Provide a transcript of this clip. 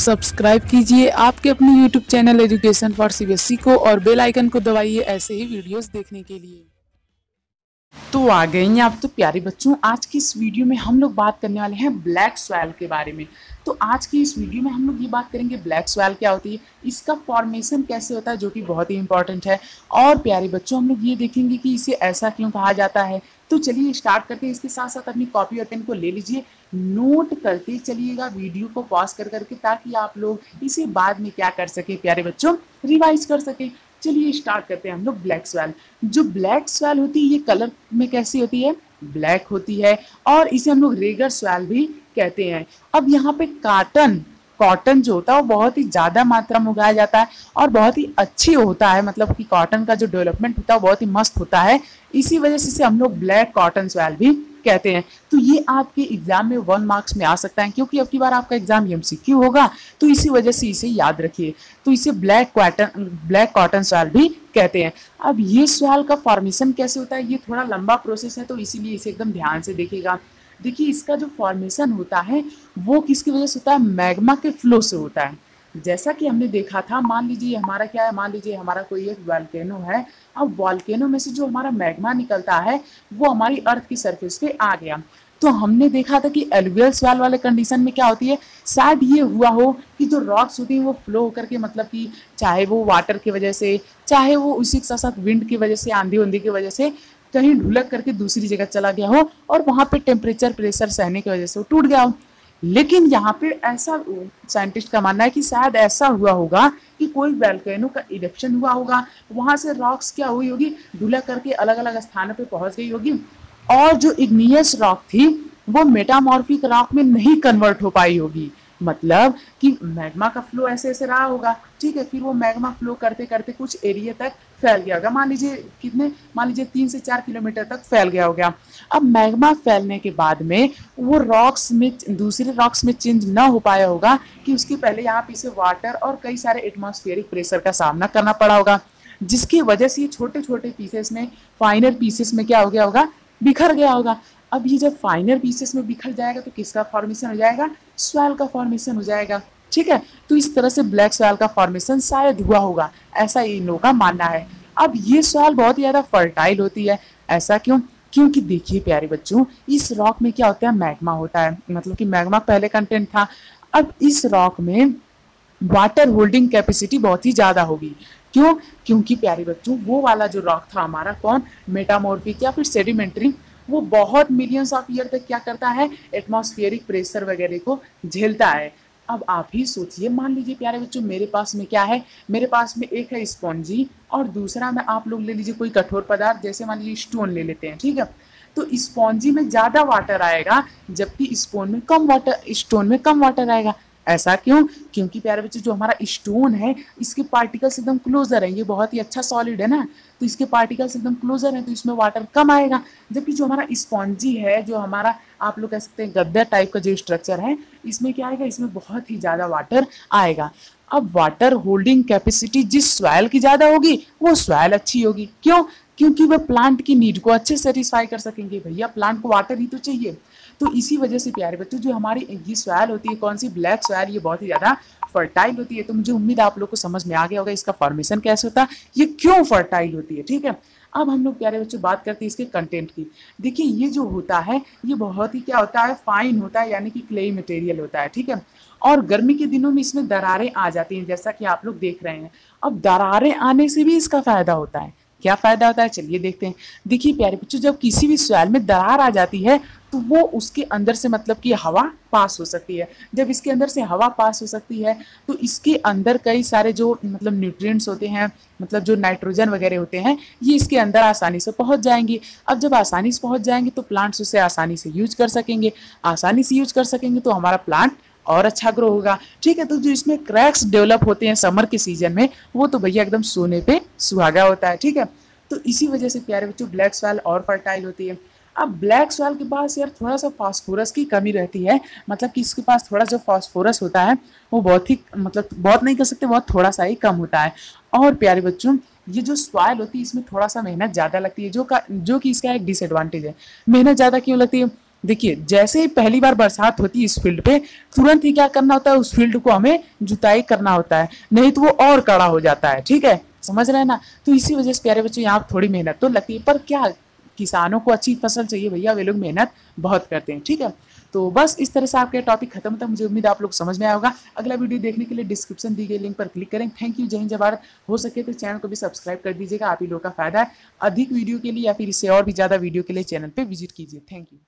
Subscribe कीजिए आपके अपने YouTube channel education for CBSE को और बेल आइकन को दबाइए ऐसे ही वीडियोस देखने के लिए। तो आ गए हैं आप तो प्यारे बच्चों, आज की इस वीडियो में हम लोग बात करने वाले हैं ब्लैक सॉइल के बारे में। तो आज की इस वीडियो में हम लोग ये बात करेंगे ब्लैक सॉइल क्या होती है, इसका फॉर्मेशन कैसे होता है जो कि बहुत ही इंपॉर्टेंट है। और प्यारे बच्चों हम लोग ये देखेंगे कि इसे ऐसा क्यों कहा जाता है। तो चलिए स्टार्ट करते हैं। इसके साथ साथ अपनी कॉपी और पेन को ले लीजिए, नोट करते चलिएगा वीडियो को पॉज कर करके, ताकि आप लोग इसे बाद में क्या कर सके प्यारे बच्चों, रिवाइज कर सके। चलिए स्टार्ट करते हैं हम लोग ब्लैक सॉइल। जो ब्लैक सॉइल होती है ये कलर में कैसी होती है, ब्लैक होती है, और इसे हम लोग रेगर सॉइल भी कहते हैं। अब यहाँ पे कॉटन जो होता है वो बहुत ही ज्यादा मात्रा में उगाया जाता है और बहुत ही अच्छी होता है, मतलब कि कॉटन का जो डेवलपमेंट होता है वो बहुत ही मस्त होता है। इसी वजह से इसे हम लोग ब्लैक कॉटन सॉइल भी कहते हैं। तो ये आपके एग्जाम में 1 मार्क्स में आ सकता है, क्योंकि अब की बार आपका एग्जाम एमसीक्यू होगा, तो इसी वजह से इसे याद रखिए। तो इसे ब्लैक कॉटन सॉइल भी कहते हैं। अब ये सॉइल का फॉर्मेशन कैसे होता है, ये थोड़ा लंबा प्रोसेस है, तो इसीलिए इसे एकदम ध्यान से देखिएगा। देखिए इसका जो फॉर्मेशन होता है वो किसकी वजह से होता है, मैग्मा के फ्लो से होता है। जैसा कि हमने देखा था, मान लीजिए हमारा क्या है, मान लीजिए हमारा कोई एक वॉल्केनो है। अब वॉल्केनो में से जो हमारा मैग्मा निकलता है वो हमारी अर्थ की सरफेस पे आ गया। तो हमने देखा था कि एलुवियल सॉइल वाले कंडीशन में क्या होती है, शायद ये हुआ हो कि जो रॉक्स होती हैं वो फ्लो होकर के, मतलब कि चाहे वो वाटर की वजह से, चाहे वो उसी के साथ साथ विंड की वजह से, आंधी उंधी की वजह से कहीं ढुलक करके दूसरी जगह चला गया हो और वहां पे टेम्परेचर प्रेशर सहने की वजह से वो टूट गया हो। लेकिन यहाँ पे ऐसा साइंटिस्ट का मानना है कि शायद ऐसा हुआ होगा कि कोई वोल्केनो का इरेप्शन हुआ होगा, वहां से रॉक्स क्या हुई होगी, ढुलक करके अलग अलग स्थानों पे पहुंच गई होगी, और जो इग्नियस रॉक थी वो मेटामॉर्फिक रॉक में नहीं कन्वर्ट हो पाई होगी। मतलब कि मैग्मा का फ्लो ऐसे ऐसे रहा होगा, ठीक है, फिर वो मैग्मा फ्लो करते करते कुछ एरिया तक फैल गया होगा, मान लीजिए 3 से 4 किलोमीटर तक फैल गया होगा। अब मैग्मा फैलने के बाद में वो दूसरे रॉक्स में चेंज ना हो पाया होगा कि उसके पहले यहाँ पे इसे वाटर और कई सारे एटमॉस्फेरिक प्रेशर का सामना करना पड़ा होगा, जिसकी वजह से ये छोटे छोटे पीसेस में, फाइनर पीसेस में क्या हो गया होगा, बिखर गया होगा। अब ये जब फाइनर पीसेस में बिखर जाएगा तो किसका फॉर्मेशन हो जाएगा, सॉइल का फॉर्मेशन हो जाएगा। ठीक है, तो इस तरह से ब्लैक सॉइल का फॉर्मेशन शायद हुआ होगा, ऐसा इन लोगों का मानना है। अब ये सॉइल बहुत ही ज्यादा फर्टाइल होती है, ऐसा क्यों, क्योंकि देखिए प्यारे बच्चों, इस रॉक में क्या होता है, मैग्मा होता है, मतलब कि मैग्मा पहले कंटेंट था। अब इस रॉक में वाटर होल्डिंग कैपेसिटी बहुत ही ज्यादा होगी। क्यों, क्योंकि प्यारे बच्चों वो वाला जो रॉक था हमारा, कौन, मेटामॉर्फिक या फिर सेडिमेंट्री, वो बहुत मिलियंस ऑफ ईयर तक क्या करता है, एटमॉस्फेरिक प्रेशर वगैरह को झेलता है। अब आप ही सोचिए, मान लीजिए प्यारे बच्चों मेरे पास में क्या है, मेरे पास में एक है स्पॉन्जी और दूसरा में आप लोग ले लीजिए कोई कठोर पदार्थ, जैसे मान लीजिए स्टोन ले लेते हैं, ठीक है। तो स्पॉन्जी में ज्यादा वाटर आएगा जबकि स्टोन में कम वाटर आएगा। ऐसा क्यों, क्योंकि प्यारे बच्चे जो हमारा स्टोन है इसके पार्टिकल्स एकदम क्लोजर है, ये बहुत ही अच्छा सॉलिड है ना, तो इसके पार्टिकल्स एकदम क्लोजर है, तो इसमें वाटर कम आएगा। जबकि जो हमारा स्पॉन्जी है, जो हमारा आप लोग कह सकते हैं गद्दा टाइप का जो स्ट्रक्चर है, इसमें क्या आएगा, इसमें बहुत ही ज्यादा वाटर आएगा। अब वाटर होल्डिंग कैपेसिटी जिस सॉइल की ज्यादा होगी वो सॉइल अच्छी होगी। क्यों, क्योंकि वह प्लांट की नीड को अच्छे से सेटिस्फाई कर सकेंगे, भैया प्लांट को वाटर ही तो चाहिए। तो इसी वजह से प्यारे बच्चों जो हमारी ये सॉइल होती है, कौन सी, ब्लैक सॉइल, ये बहुत ही ज्यादा फर्टाइल होती है। तो मुझे उम्मीद है आप लोग को समझ में आ गया होगा इसका फॉर्मेशन कैसे होता है, ये क्यों फर्टाइल होती है। ठीक है, अब हम लोग प्यारे बच्चों बात करते हैं इसके कंटेंट की। देखिए ये जो होता है ये बहुत ही क्या होता है, फाइन होता है, यानी कि क्लेई मटेरियल होता है, ठीक है। और गर्मी के दिनों में इसमें दरारें आ जाती हैं, जैसा कि आप लोग देख रहे हैं। अब दरारें आने से भी इसका फायदा होता है। क्या फायदा होता है, चलिए देखते हैं। देखिए प्यारे बच्चों, जब किसी भी सॉइल में दरार आ जाती है तो वो उसके अंदर से, मतलब कि हवा पास हो सकती है। जब इसके अंदर से हवा पास हो सकती है तो इसके अंदर कई सारे जो मतलब न्यूट्रिएंट्स होते हैं, मतलब जो नाइट्रोजन वगैरह होते हैं, ये इसके अंदर आसानी से पहुंच जाएंगे। अब जब आसानी से पहुंच जाएंगे तो प्लांट्स उसे आसानी से यूज कर सकेंगे, आसानी से यूज कर सकेंगे तो हमारा प्लांट और अच्छा ग्रो होगा। ठीक है, तो जो इसमें क्रैक्स डेवलप होते हैं समर के सीजन में, वो तो भैया एकदम सोने पे सुहागा होता है। ठीक है, तो इसी वजह से प्यारे बच्चों ब्लैक सॉइल और फर्टाइल होती है। अब ब्लैक सॉइल के पास यार थोड़ा सा फास्फोरस की कमी रहती है, मतलब कि इसके पास थोड़ा जो फास्फोरस होता है वो बहुत ही, मतलब बहुत नहीं कर सकते, बहुत थोड़ा सा ही कम होता है। और प्यारे बच्चों ये जो सॉइल होती है इसमें थोड़ा सा मेहनत ज़्यादा लगती है, जो कि इसका एक डिसएडवांटेज है। मेहनत ज़्यादा क्यों लगती है, देखिए जैसे ही पहली बार बरसात होती है इस फील्ड पे, तुरंत ही क्या करना होता है, उस फील्ड को हमें जुताई करना होता है, नहीं तो वो और कड़ा हो जाता है। ठीक है, समझ रहे हैं ना। तो इसी वजह से प्यारे बच्चों यहाँ थोड़ी मेहनत तो लगती है, पर क्या किसानों को अच्छी फसल चाहिए भैया, वे लोग मेहनत बहुत करते हैं। ठीक है, तो बस इस तरह से आपका टॉपिक खत्म होता है। मुझे उम्मीद आप लोग समझ में आया होगा। अगला वीडियो देखने के लिए डिस्क्रिप्शन दी गई लिंक पर क्लिक करें। थैंक यू, जय हिंद जय भारत। हो सके तो चैनल को भी सब्सक्राइब कर दीजिएगा, आप ही लोगों का फायदा है। अधिक वीडियो के लिए या फिर इससे और भी ज़्यादा वीडियो के लिए चैनल पर विजिट कीजिए। Thank you.